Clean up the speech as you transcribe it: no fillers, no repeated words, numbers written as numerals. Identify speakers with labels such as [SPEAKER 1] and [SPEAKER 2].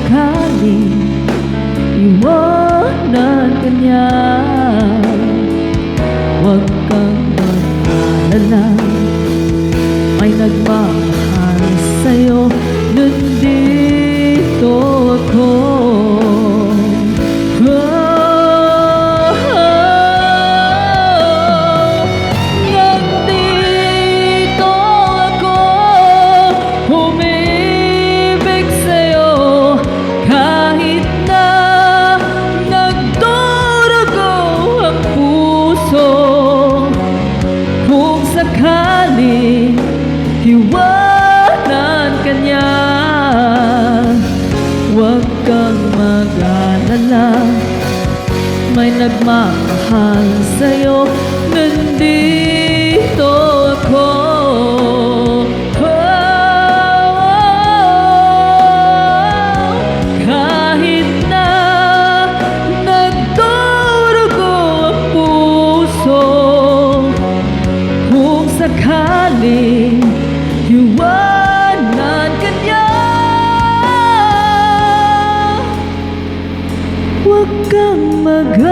[SPEAKER 1] sakaling iwanan ka niya, huwag kang mag-alala, may nagmamahal sa'yo, nandito ako. Nandito ako, umibig sa'yo, kahit na nagdurugo ang puso. Kung sakaling iwanan ka niya, huwag kang mag-alala, may nagmamahal sa'yo, nandito ako. Kahit na nagdurugo ang puso, kung sakaling iwanan ka niya, huwag kang mag-alala,